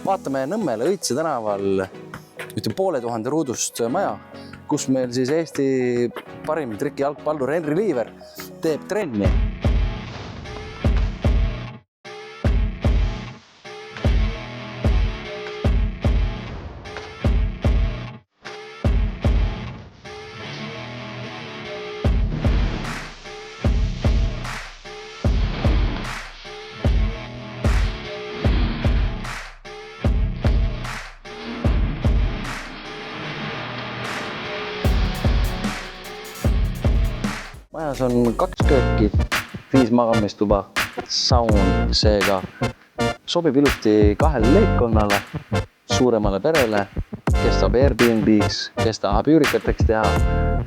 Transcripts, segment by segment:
Vaatame Nõmmele Õitse tänaval 500 ruudust maja, kus meil siis Eesti parim trikijalgpallur Henri Liiver teeb trenni. Majas on 2 kööki, 5 magamistuba, saun, seega sobib ilusti 2 leibkonnale, suuremale perele, kes saab Airbnb-ks, kes tahab üürikateks teha,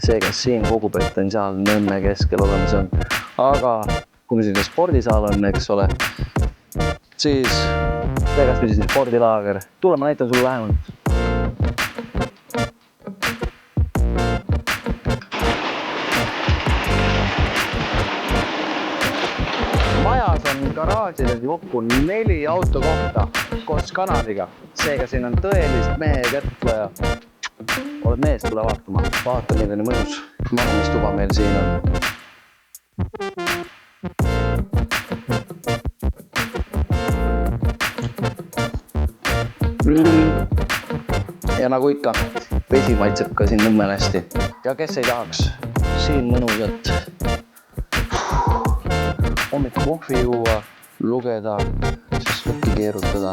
seega siin kogu potentsiaal Nõmme keskel olemas on. Aga kui me siin spordisaal on, eks ole, siis tegast siin spordilaager. Tule, ma näitan sulle lähemalt. Majas on garaažides kokku 4 autokohta koos kanaliga. Seega siin on tõelist mehe kätt vaja. Oled mees, tule vaatama. Vaata, milline mõnus magamistuba meil siin on. Ja nagu ikka, vesi maitseb ka siin Nõmmel hästi. Ja kes ei tahaks siin mõnusat hommik kohvi juua, lugeda, šašlõkki keerutada.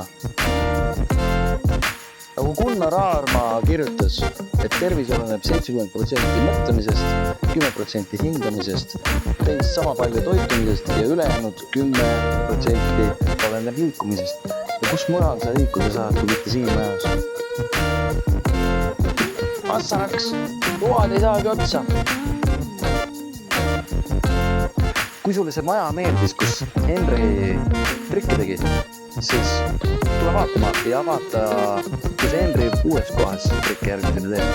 Nagu Gunnar Aarma kirjutas, et tervis oleneb 70% mõtlemisest, 10% hingamisest, teist sama palju toitumisest ja ülejäänud 10% oleneb liikumisest. Ja kus mujal sa liikuda saad, kui mitte siin majas? Assaraks, toad ei saagi otsa. Kui sulle see maja meeldis, kus Henri trikki tegi, siis tule vaatama ja vaata, kus Henri uues kohas trikki järgmisena teeb.